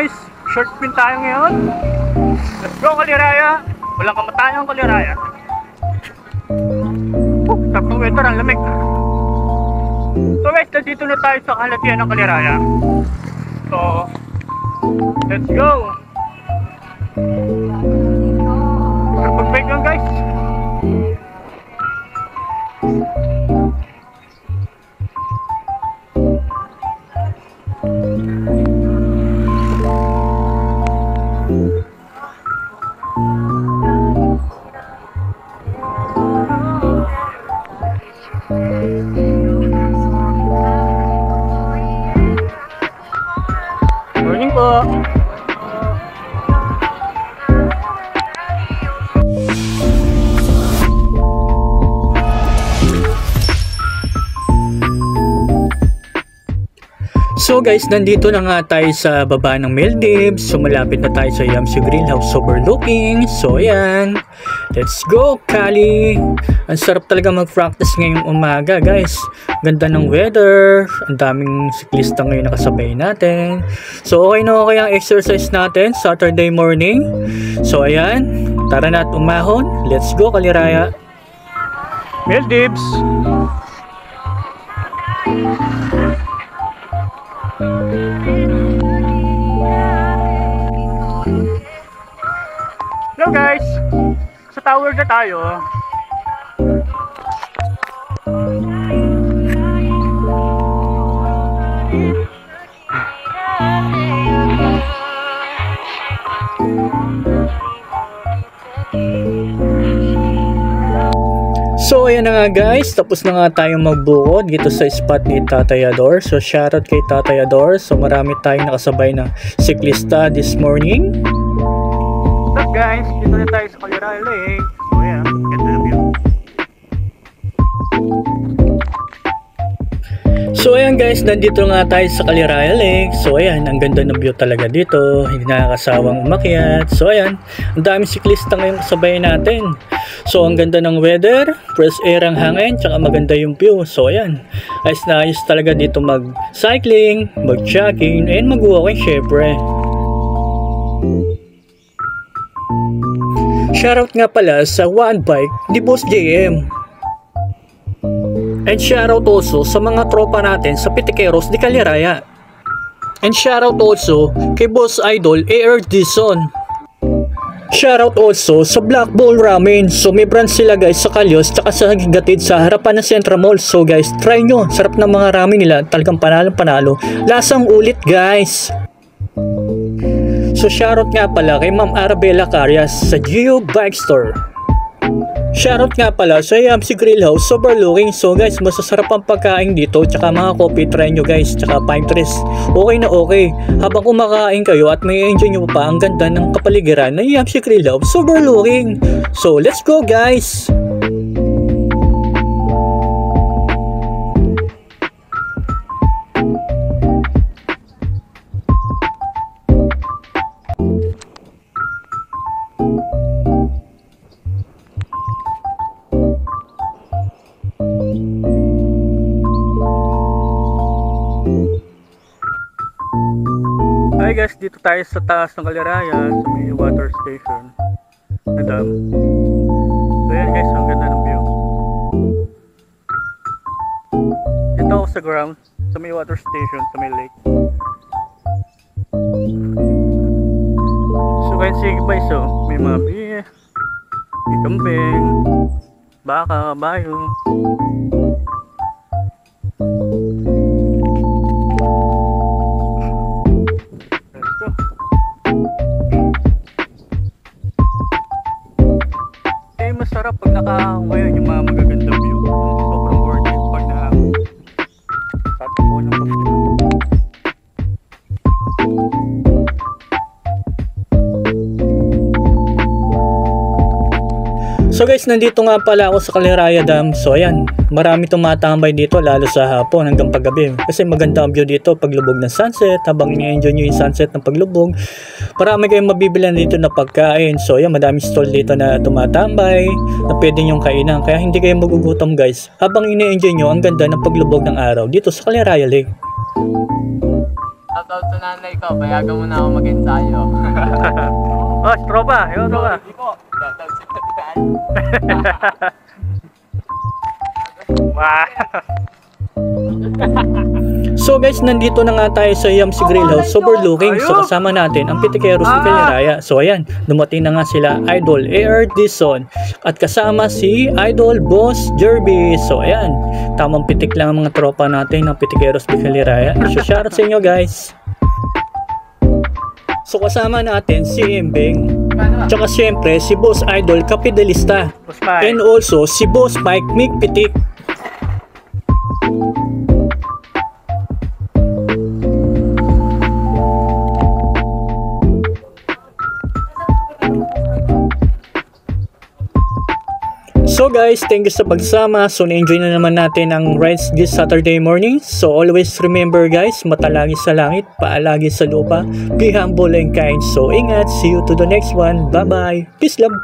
guys, short spin tayo ngayon. Let's go Kaliraya. Walang kamatayang Kaliraya. Sarap ng weather, ang lamig. So guys, nandito na tayo sa kalatian ng Kaliraya. So, let's go. Pag-break lang guys. Morning po. So guys, nandito na nga tayo sa baba ng Maldives. So malapit na tayo sa Yamsi Grill House overlooking. So ayan, let's go Kali. Ang sarap talaga mag-practice ngayong umaga guys. Ganda ng weather. Ang daming siklista ngayon nakasabay natin. So okay na okay ang exercise natin Saturday morning. So ayan, tara na at umahon. Let's go Kaliraya. Maldives. Hello guys, sa tower na tayo. So ayan na nga guys, tapos na nga tayong magbukod dito sa spot ni Tatay Ador. So shoutout kay Tatay Ador. So marami tayong nakasabay na siklista this morning. What's up guys, dito na tayo sa Kaliraya Lake. So ayan, ganda na view. So ayan guys, nandito nga tayo sa Kaliraya Lake. So ayan, ang ganda ng view talaga dito. Hindi nakakasawang umakyat. So ayan, ang daming siklista ngayong kasabay natin. So ang ganda ng weather, fresh air ang hangin, tsaka maganda yung view. So ayan, ayos na ayos talaga dito mag-cycling, mag-jogging, and mag-walking syempre. Shoutout nga pala sa One Bike ni Boss JM. And shoutout also sa mga tropa natin sa Pitikeros di Kaliraya. And shoutout also kay Boss Idol AR Dison. Shoutout also sa Black Bull Ramen. So may brand sila guys sa Kalyos tsaka sa Gatid sa harapan ng Central Mall. So guys, try nyo. Sarap ng mga ramen nila. Talagang panalo. Lasang ulit guys. So shoutout nga pala kay Ma'am Arabella Carias sa Geo Bike Store. Shoutout nga pala sa Yamsi Grill House overlooking. So guys, masasarap ang pagkain dito. Tsaka mga coffee, try nyo guys. Tsaka pine trees. Okay na okay. Habang kumakain kayo at may enjoy nyo pa ang ganda ng kapaligiran ng Yamsi Grill House overlooking. So let's go guys. Hi guys, dito tayo sa taas ng Kaliraya sa may water station na dam. So yan guys, ang ganda ng view. Dito ako sa ground sa may water station sa may lake. So guys, sige guys, so may mga bee, may kambing, baka, kabayo. Masarap pag nakahangayon yung mga magaganda view. Sobrang worth it pag nakatapo ng pagkakas. So guys, nandito nga pala ako sa Kaliraya Dam. So ayan, marami tumatambay dito lalo sa hapon hanggang paggabi. Kasi maganda ang view dito paglubog ng sunset. Habang i-enjoy nyo yung sunset ng paglubog, marami kayong mabibilan dito na pagkain. So ayan, madaming stall dito na tumatambay na pwede nyong kainan. Kaya hindi kayo magugutom guys habang ini-enjoy nyo ang ganda ng paglubog ng araw dito sa Kaliraya Lake. Shoutout sa nanay ko, payagan mo na ako mag-ensayo. Oh, tropa. Yo, tropa. Hindi po. Shoutout sa nanay. Wow. So guys, nandito na nga tayo sa Yamsi Grill House overlooking. So kasama natin ang Pitikeros ni Caliraya. So ayan, dumating na nga sila Idol AR Dizon at kasama si Idol Boss Jerby. So ayan, tamang pitik lang ang mga tropa natin ng Pitikeros ni Caliraya. So shoutout sa inyo guys. So kasama natin si Embeng, tsaka syempre si Boss Idol Kapidelista, and also si Boss Mike Mick Pitik. So guys, thank you sa pagsama. So na-enjoy na naman natin ang rides this Saturday morning. So always remember guys, mata lagi sa langit, paa lagi sa lupa. Be humble and kind. So ingat, see you to the next one. Bye bye. Peace love.